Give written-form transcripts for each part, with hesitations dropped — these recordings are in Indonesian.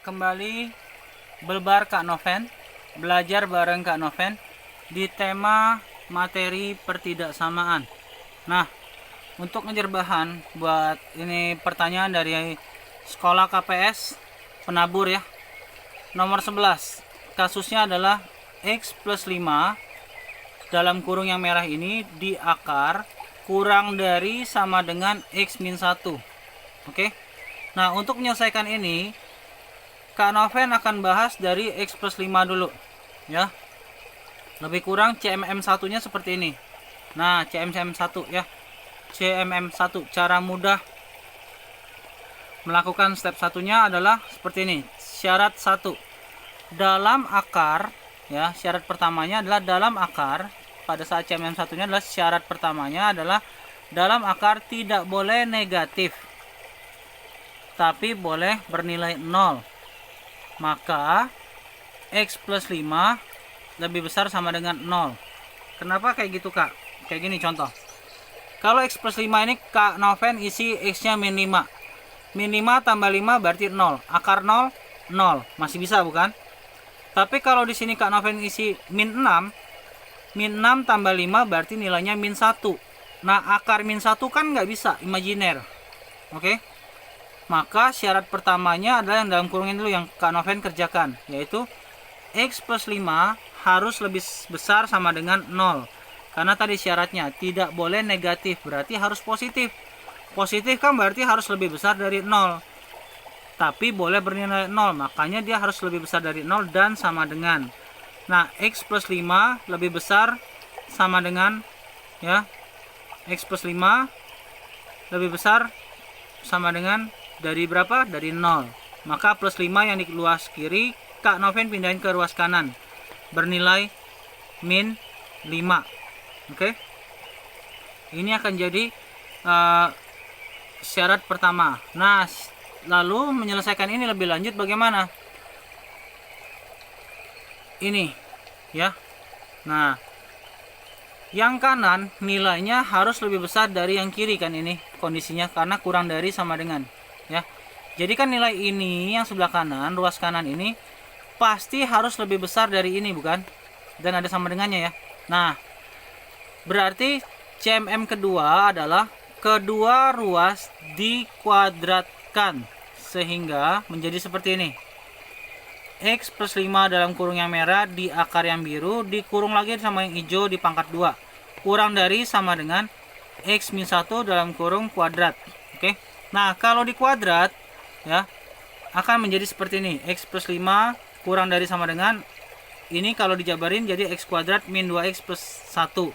kembali belbar Kak Noven, belajar bareng Kak Noven di tema materi pertidaksamaan. Nah, untuk ngejar bahan buat ini pertanyaan dari sekolah KPS penabur ya. Nomor 11. Kasusnya adalah X plus 5 dalam kurung yang merah ini di akar kurang dari sama dengan X min 1. Oke. Nah, untuk menyelesaikan ini Kak Noven akan bahas dari X plus 5 dulu ya. Lebih kurang CMM1 nya seperti ini. Nah, CMM1 ya. CMM1 cara mudah melakukan step satunya adalah seperti ini. Syarat 1. Dalam akar ya, syarat pertamanya adalah dalam akar. Pada saat CMM1 nya adalah syarat pertamanya adalah dalam akar tidak boleh negatif, tapi boleh bernilai 0. Maka X plus 5 lebih besar sama dengan 0. Kenapa kayak gitu Kak? Kayak gini contoh. Kalau X plus 5 ini Kak Noven isi X nya min 5. Min 5 tambah 5 berarti 0. Akar 0, 0. Masih bisa bukan? Tapi kalau di sini Kak Noven isi min 6. Min 6 tambah 5 berarti nilainya min 1. Nah, akar min 1 kan nggak bisa, imajiner. Oke? Maka syarat pertamanya adalah yang dalam kurungin dulu yang Kak Noven kerjakan, yaitu X plus 5 harus lebih besar sama dengan 0. Karena tadi syaratnya tidak boleh negatif, berarti harus positif. Positif kan berarti harus lebih besar dari 0. Tapi boleh bernilai 0, makanya dia harus lebih besar dari 0 dan sama dengan. Nah, X plus 5 lebih besar sama dengan ya. X plus 5 lebih besar sama dengan dari berapa? Dari 0. Maka plus 5 yang di luas kiri Kak Noven pindahin ke ruas kanan. Bernilai min 5. Oke. Ini akan jadi syarat pertama. Nah, lalu menyelesaikan ini lebih lanjut bagaimana? Ini ya. Nah, yang kanan nilainya harus lebih besar dari yang kiri kan ini kondisinya karena kurang dari sama dengan ya. Jadi kan nilai ini yang sebelah kanan, ruas kanan ini pasti harus lebih besar dari ini bukan? Dan ada sama dengannya ya. Nah, berarti CMM kedua adalah kedua ruas dikuadratkan sehingga menjadi seperti ini. X plus 5 dalam kurung yang merah di akar yang biru dikurung lagi sama yang hijau di pangkat 2. Kurang dari sama dengan X min 1 dalam kurung kuadrat. Oke. Nah, kalau di kuadrat ya akan menjadi seperti ini. X plus 5 kurang dari sama dengan ini kalau dijabarin jadi X kuadrat min 2X plus 1.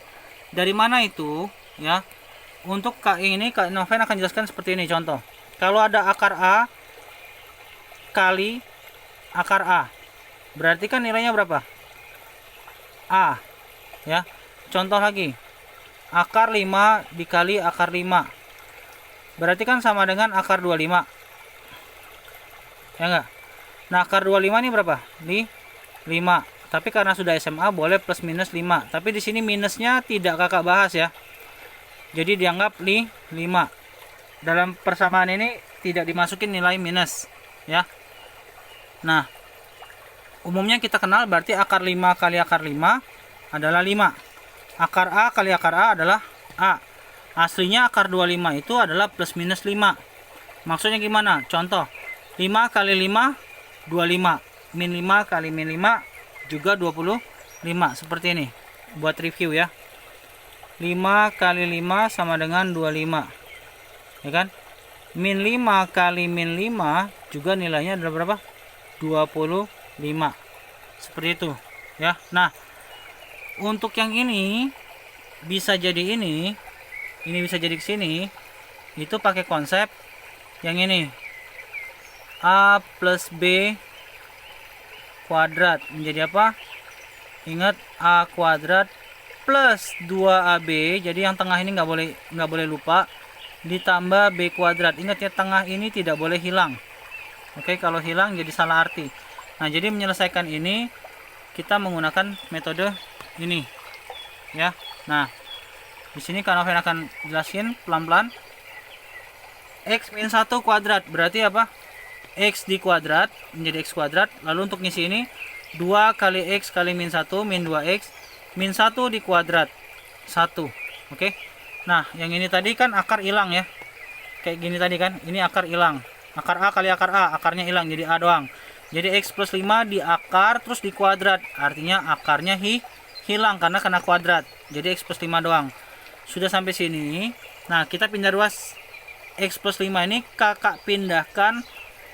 Dari mana itu ya? Untuk Kak ini Kak Noven akan jelaskan seperti ini contoh. Kalau ada akar A kali akar A, berarti kan nilainya berapa? A ya. Contoh lagi, akar 5 dikali akar 5 berarti kan sama dengan akar 25 ya enggak? Nah, akar 25 ini berapa? Di 5. Tapi karena sudah SMA boleh plus minus 5. Tapi di sini minusnya tidak Kakak bahas ya. Jadi dianggap 5. Dalam persamaan ini tidak dimasukin nilai minus ya. Nah, umumnya kita kenal berarti akar 5 kali akar 5 adalah 5. Akar A kali akar A adalah A. Aslinya akar 25 itu adalah plus minus 5. Maksudnya gimana? Contoh, 5 kali 5, 25. Min 5 kali min 5 juga 25. Seperti ini. Buat review ya. 5 kali 5 sama dengan 25. Ya kan? Min 5 kali min 5 juga nilainya adalah berapa? 25. Seperti itu ya. Nah, untuk yang ini bisa jadi ini bisa jadi ke sini. Itu pakai konsep yang ini. A plus B kuadrat menjadi apa? Ingat, A kuadrat plus 2AB. Jadi yang tengah ini nggak boleh lupa. Ditambah B kuadrat. Ingat ya, tengah ini tidak boleh hilang. Oke, kalau hilang jadi salah arti. Nah, jadi menyelesaikan ini kita menggunakan metode ini ya. Nah, di sini Kak Noven akan jelasin pelan-pelan. X min 1 kuadrat berarti apa? X di kuadrat menjadi X kuadrat. Lalu untuk ngisi ini 2 kali X kali min 1 min 2X min 1 di kuadrat 1. Oke. Nah yang ini tadi kan akar hilang ya, kayak gini tadi kan, ini akar hilang, akar A kali akar A, akarnya hilang jadi A doang. Jadi X plus 5 di akar terus di kuadrat, artinya akarnya hilang karena kena kuadrat, jadi X plus 5 doang. Sudah sampai sini. Nah kita pindah ruas X plus 5 ini, kakak pindahkan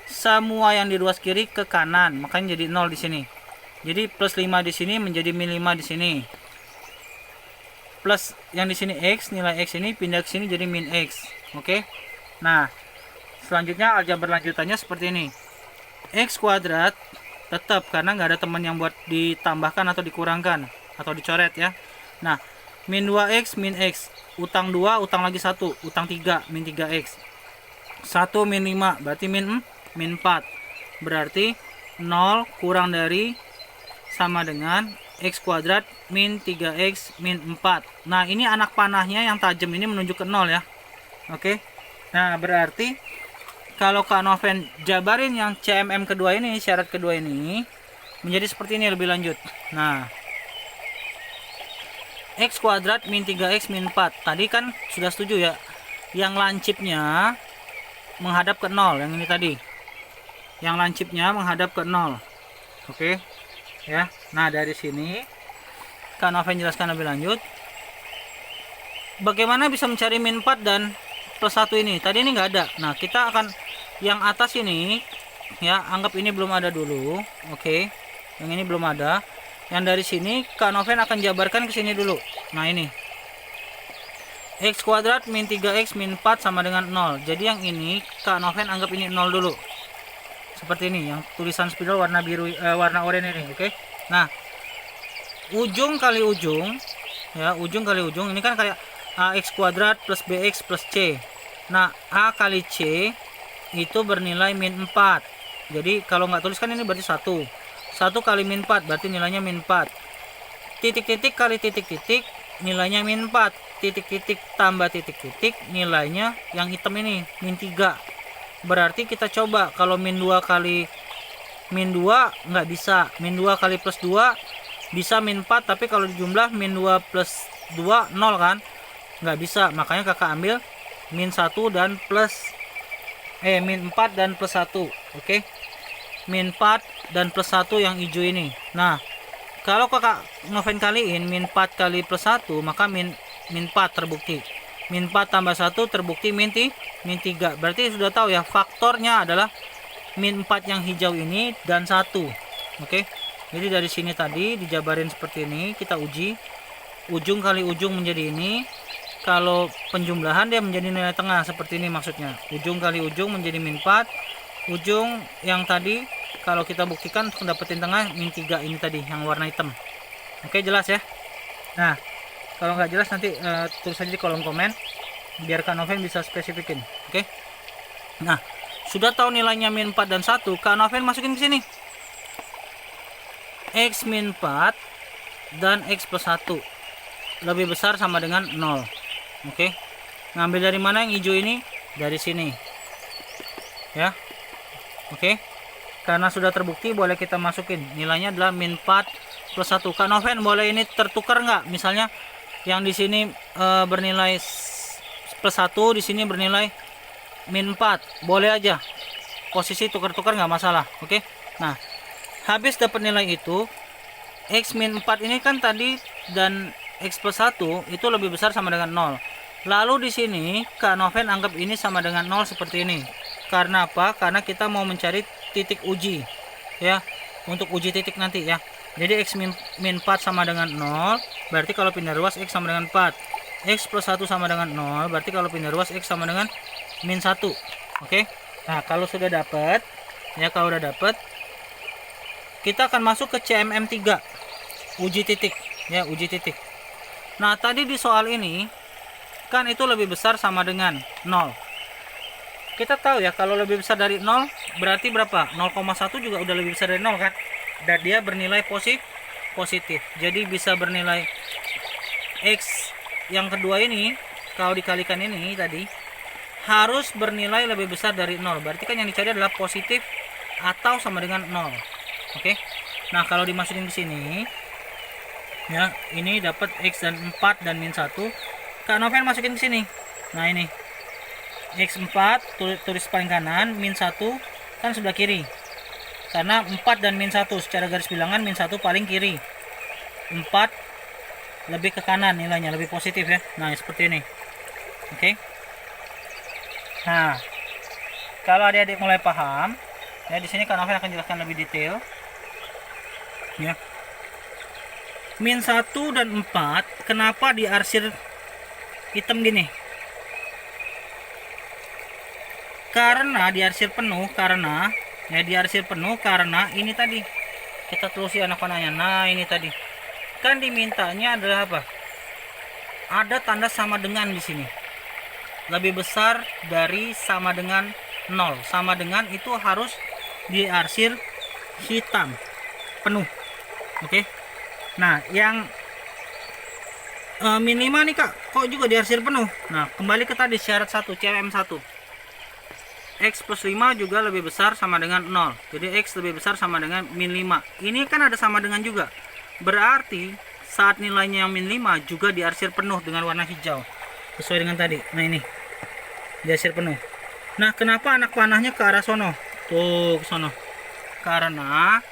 semua yang di ruas kiri ke kanan, makanya jadi 0 di sini. Jadi plus 5 di sini menjadi min 5 di sini. Plus yang di sini X, nilai X ini pindah ke sini jadi min X. Oke. Nah, selanjutnya aljabar lanjutannya seperti ini. X kuadrat tetap karena nggak ada teman yang buat ditambahkan atau dikurangkan atau dicoret ya. Nah, min 2X min X, utang 2, utang lagi 1, utang 3, min 3X. 1 min 5 berarti min 4. Berarti 0 kurang dari sama dengan X kuadrat min 3X min 4. Nah ini anak panahnya yang tajam ini menunjuk ke 0 ya. Oke. Nah berarti kalau Kak Noven jabarin yang CMM kedua ini, syarat kedua ini menjadi seperti ini lebih lanjut. Nah X kuadrat min 3X min 4 tadi kan sudah setuju ya, yang lancipnya menghadap ke 0, yang ini tadi yang lancipnya menghadap ke 0. Oke ya. Nah dari sini Kak Noven jelaskan lebih lanjut bagaimana bisa mencari min 4 dan plus 1 ini. Tadi ini nggak ada. Nah kita akan yang atas ini ya, anggap ini belum ada dulu. Oke, yang ini belum ada. Yang dari sini Kak Noven akan jabarkan ke sini dulu. Nah ini X kuadrat min 3X min 4 sama dengan 0. Jadi yang ini Kak Noven anggap ini 0 dulu. Seperti ini yang tulisan spidol warna biru, warna oranye ini. Oke. Nah ujung kali ujung ya, ujung kali ujung ini kan kayak AX kuadrat plus BX plus C. Nah A kali C itu bernilai min 4. Jadi kalau nggak tuliskan ini berarti 1 kali min 4 berarti nilainya min 4. Titik-titik kali titik-titik nilainya min 4. Titik-titik tambah titik-titik nilainya yang hitam ini min 3. Berarti kita coba kalau min 2 kali min 2 nggak bisa, min 2 kali plus 2 bisa min 4, tapi kalau dijumlah min 2 plus 2 0 kan, nggak bisa. Makanya kakak ambil min 1 dan plus min 4 dan plus 1. Oke, min 4 dan plus 1 yang hijau ini. Nah kalau kakak Noven kaliin min 4 kali plus 1 maka min 4 terbukti, min 4 tambah 1 terbukti min 3. Berarti sudah tahu ya, faktornya adalah min 4 yang hijau ini dan 1. Oke. Jadi dari sini tadi dijabarin seperti ini, kita uji ujung kali ujung menjadi ini. Kalau penjumlahan dia menjadi nilai tengah seperti ini, maksudnya ujung kali ujung menjadi min 4. Ujung yang tadi kalau kita buktikan untuk dapetin tengah min 3 ini tadi yang warna hitam. Oke, jelas ya. Nah kalau nggak jelas nanti tulis aja di kolom komen biar Kak Noven bisa spesifikin. Oke. Nah sudah tahu nilainya min 4 dan 1, Kak Noven masukin ke sini X min 4 dan X plus 1 lebih besar sama dengan 0. Oke. Ngambil dari mana yang hijau ini? Dari sini ya. Oke. Karena sudah terbukti boleh kita masukin nilainya adalah min 4 plus 1. Kak Noven boleh ini tertukar nggak? Misalnya yang di sini bernilai plus 1, di sini bernilai min 4, boleh aja posisi tukar-tukar nggak masalah. Oke. Nah habis dapat nilai itu X min 4 ini kan tadi dan X plus 1 itu lebih besar sama dengan 0. Lalu di sini Kak Noven anggap ini sama dengan 0 seperti ini. Karena apa? Karena kita mau mencari titik uji ya, untuk uji titik nanti ya. Jadi X min 4 sama dengan 0, berarti kalau pindah ruas X sama dengan 4. X plus 1 sama dengan 0, berarti kalau pindah ruas X sama dengan min 1. Oke. Nah kalau sudah dapat ya, kalau udah dapat kita akan masuk ke CMM 3, uji titik ya, uji titik. Nah tadi di soal ini kan itu lebih besar sama dengan 0. Kita tahu ya kalau lebih besar dari 0 berarti berapa? 0,1 juga udah lebih besar dari 0 kan, dan dia bernilai positif. Jadi bisa bernilai X yang kedua ini kalau dikalikan ini tadi harus bernilai lebih besar dari 0. Berarti kan yang dicari adalah positif atau sama dengan 0. Oke. Nah, kalau dimasukin ke sini ya, ini dapat X dan 4 dan min 1. Kak Noven masukin ke sini. Nah, ini X4 tulis paling kanan, min 1 kan sebelah kiri. Karena 4 dan min 1 secara garis bilangan min 1 paling kiri. 4 lebih ke kanan nilainya, lebih positif ya. Nah, seperti ini. Oke. Nah, kalau adik-adik mulai paham, ya di sini Kak Novel akan jelaskan lebih detail. Ya. Min 1 dan 4 kenapa diarsir hitam gini? Karena diarsir penuh, karena ini tadi kita telusuri anak panahnya. Nah, ini tadi kan dimintanya adalah apa? Ada tanda sama dengan di sini. Lebih besar dari sama dengan 0. Sama dengan itu harus diarsir hitam penuh. Oke. Nah, yang min 5 nih Kak, kok juga diarsir penuh? Nah, kembali ke tadi syarat 1 CMM1. X plus 5 juga lebih besar sama dengan 0. Jadi X lebih besar sama dengan min 5. Ini kan ada sama dengan juga. Berarti saat nilainya yang min 5 juga diarsir penuh dengan warna hijau. Sesuai dengan tadi. Nah, ini diarsir penuh. Nah, kenapa anak panahnya ke arah sono? Tuh, ke sono. Karena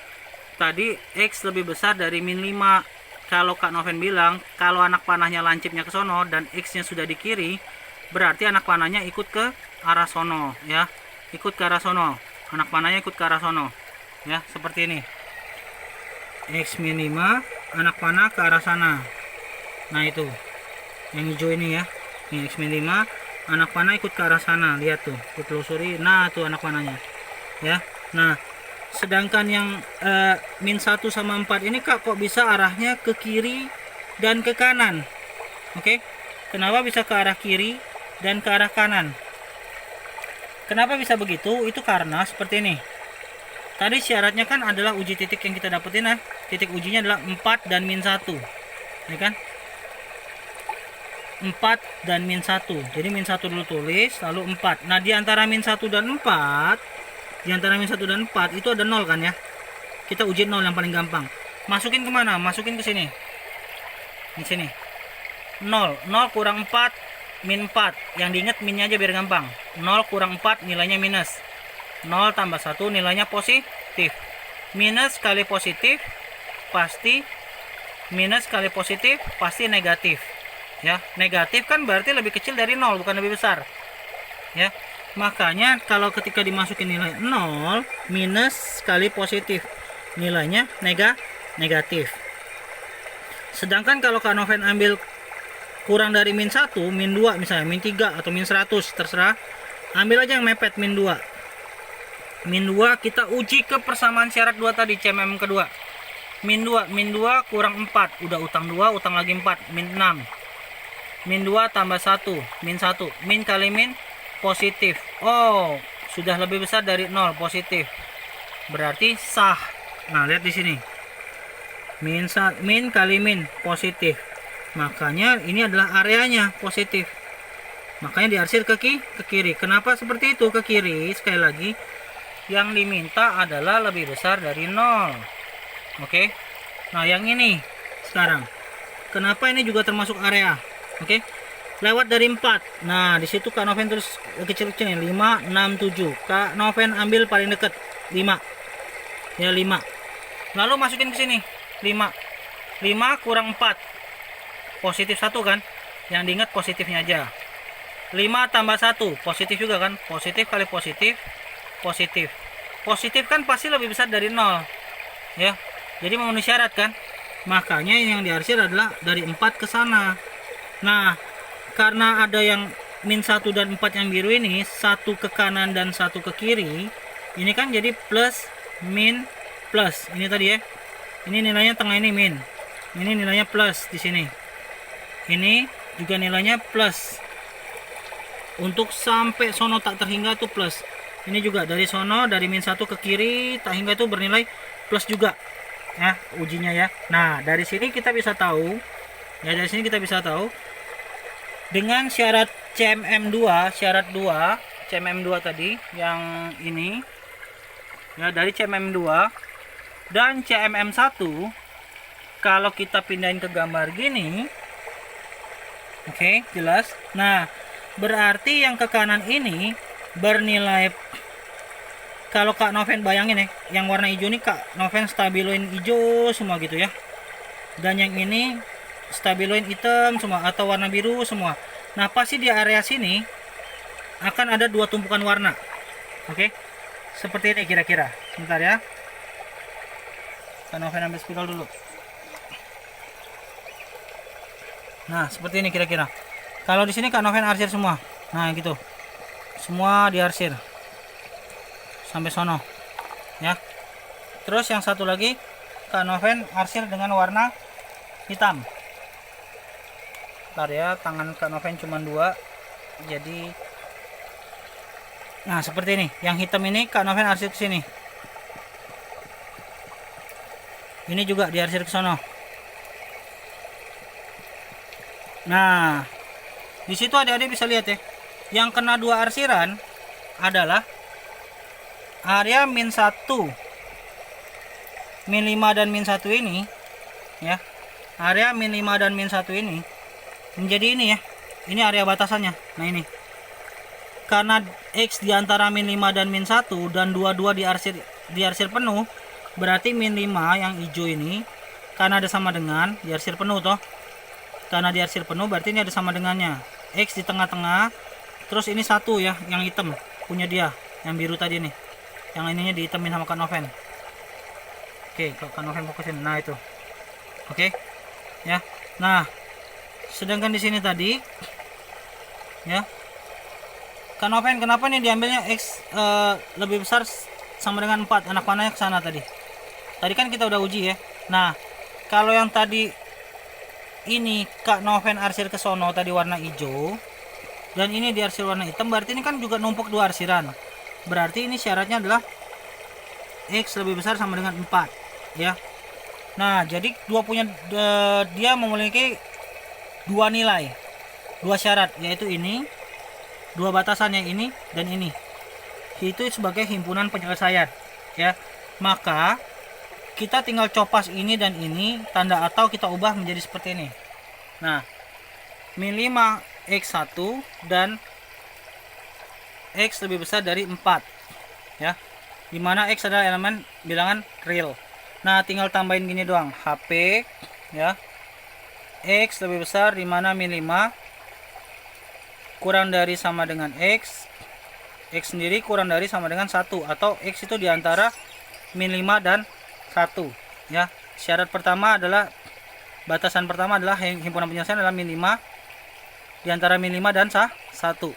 tadi X lebih besar dari min 5. Kalau Kak Noven bilang, kalau anak panahnya lancipnya ke sono dan X-nya sudah di kiri, berarti anak panahnya ikut ke arah sono ya. Ikut ke arah sono. Anak panahnya ikut ke arah sono. Ya, seperti ini. X min 5, anak panah ke arah sana. Nah, itu. Yang hijau ini ya. Ini X min 5, anak panah ikut ke arah sana. Lihat tuh, ditelusuri. Nah, tuh anak panahnya. Ya. Nah, sedangkan yang min 1 sama 4 ini Kak, kok bisa arahnya ke kiri dan ke kanan? Oke. Kenapa bisa ke arah kiri dan ke arah kanan? Kenapa bisa begitu? Itu karena seperti ini. Tadi syaratnya kan adalah uji titik yang kita dapetin ya. Titik ujinya adalah 4 dan min 1. Ya kan? 4 dan min 1. Jadi min 1 dulu tulis, lalu 4. Nah, di antara min 1 dan 4, itu ada 0 kan ya. Kita uji 0 yang paling gampang. Masukin kemana? Masukin ke sini. Di sini. 0 kurang 4 min 4. Yang diingat minnya aja biar gampang. 0 kurang 4 nilainya minus. 0 tambah 1 nilainya positif. Minus kali positif pasti negatif. Ya, negatif kan berarti lebih kecil dari 0, bukan lebih besar. Ya. Makanya kalau ketika dimasukin nilai 0 minus kali positif, nilainya negatif. Sedangkan kalau Kak Noven ambil kurang dari min 1, min 2 misalnya, min 3 atau min 100, terserah. Ambil aja yang mepet min 2. Min 2 kita uji ke persamaan syarat 2 tadi, CMM kedua. Min 2 kurang 4, udah utang 2, utang lagi 4, min 6. Min 2 tambah 1, min 1. Min kali min positif. Oh, sudah lebih besar dari 0, positif. Berarti sah. Nah, lihat di sini. Min kali min positif. Makanya ini adalah areanya positif. Makanya diarsir ke kiri. Kenapa seperti itu ke kiri? Sekali lagi, yang diminta adalah lebih besar dari 0. Oke. Nah, yang ini sekarang. Kenapa ini juga termasuk area? Oke. Lewat dari 4. Nah, di situ Kak Noven terus kecil-kecil 5, 6, 7. Kak Noven ambil paling dekat 5. Ya, 5. Lalu masukin ke sini 5. 5 kurang 4. Positif 1 kan? Yang diingat positifnya aja. 5 tambah 1, positif juga kan? Positif kali positif, positif. Positif kan pasti lebih besar dari 0. Ya. Jadi memenuhi syarat kan? Makanya yang diarsir adalah dari 4 ke sana. Nah, karena ada yang min 1 dan 4 yang biru ini, 1 ke kanan dan 1 ke kiri, ini kan jadi plus, min, plus. Ini tadi ya. Ini nilainya tengah ini min. Ini nilainya plus di sini. Ini juga nilainya plus. Untuk sampai sono tak terhingga itu plus. Ini juga dari sono, dari min 1 ke kiri tak hingga itu bernilai plus juga. Ya, ujinya ya. Nah, dari sini kita bisa tahu, ya dari sini kita bisa tahu dengan syarat CMM2, CMM2 tadi yang ini ya, dari CMM2 dan CMM1. Kalau kita pindahin ke gambar gini, oke, jelas. Nah, berarti yang ke kanan ini bernilai, kalau Kak Noven bayangin ya, yang warna hijau ini Kak Noven stabiloin hijau semua gitu ya, dan yang ini stabiloin hitam semua atau warna biru semua. Nah, pasti di area sini akan ada dua tumpukan warna. Oke, seperti ini kira-kira. Sebentar ya, Kak Noven ambil spidol dulu. Nah, seperti ini kira-kira. Kalau di sini Kak Noven arsir semua. Nah, gitu. Semua diarsir sampai sono. Ya. Terus yang satu lagi Kak Noven arsir dengan warna hitam. Bentar ya, tangan Kak Noven cuma 2. Jadi nah, seperti ini. Yang hitam ini Kak Noven arsir ke sini. Ini juga diarsir ke sono. Nah, di situ adik-adik bisa lihat ya, yang kena 2 arsiran adalah area -1, -5 dan -1 ini ya. Area -5 dan -1 ini menjadi ini ya. Ini area batasannya. Nah, ini. Karena X di antara -5 dan -1 dan dua-dua diarsir penuh, berarti -5 yang hijau ini karena ada sama dengan diarsir penuh toh. Karena diarsir penuh berarti ini ada sama dengannya. X di tengah-tengah. Terus ini 1 ya, yang hitam punya dia, yang biru tadi nih. Yang ininya dihitamin sama Kak Noven. Oke, kalau Kak Noven fokusin. Nah, itu. Oke. Ya. Nah, sedangkan di sini tadi ya, Kak Noven, kenapa nih diambilnya X lebih besar sama dengan 4? Anak panahnya ke sana tadi. Tadi kan kita udah uji ya. Nah, kalau yang tadi ini Kak Noven arsir ke sono tadi warna hijau, dan ini diarsir warna hitam, berarti ini kan juga numpuk 2 arsiran. Berarti ini syaratnya adalah X lebih besar sama dengan 4 ya. Nah, jadi dia memiliki 2 nilai, 2 syarat, yaitu ini, 2 batasannya ini dan ini. Itu sebagai himpunan penyelesaian ya. Maka kita tinggal copas ini dan ini, tanda atau kita ubah menjadi seperti ini. Nah, -5 X1 dan X lebih besar dari 4 ya, dimana X adalah elemen bilangan real. Nah, tinggal tambahin gini doang, HP ya, X lebih besar dimana -5 kurang dari sama dengan X sendiri kurang dari sama dengan 1, atau X itu diantara -5 dan 1 ya. Syarat pertama adalah, batasan pertama adalah himpunan penyelesaian adalah -5 di antara -5 dan 1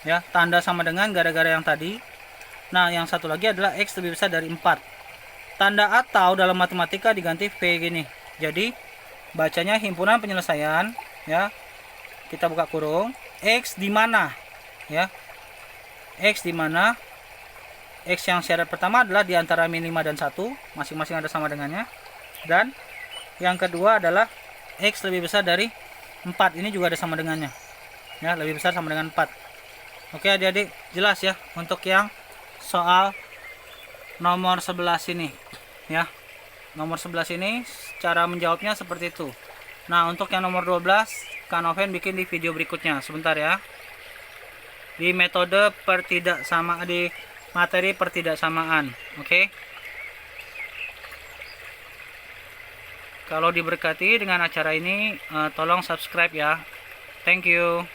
ya. Tanda sama dengan gara-gara yang tadi. Nah, yang satu lagi adalah X lebih besar dari 4. Tanda atau dalam matematika diganti V gini. Jadi bacanya himpunan penyelesaian ya. Kita buka kurung, X di mana ya. X di mana? X yang syarat pertama adalah di antara -5 dan 1, masing-masing ada sama dengannya. Dan yang kedua adalah X lebih besar dari 4, ini juga ada sama dengannya. Ya, lebih besar sama dengan 4. Oke adik-adik, jelas ya untuk yang soal nomor 11 ini ya. Nomor 11 ini cara menjawabnya seperti itu. Nah, untuk yang nomor 12 Kak Noven bikin di video berikutnya. Sebentar ya. Di metode di materi pertidaksamaan. Oke. Kalau diberkati dengan acara ini, tolong subscribe ya. Thank you.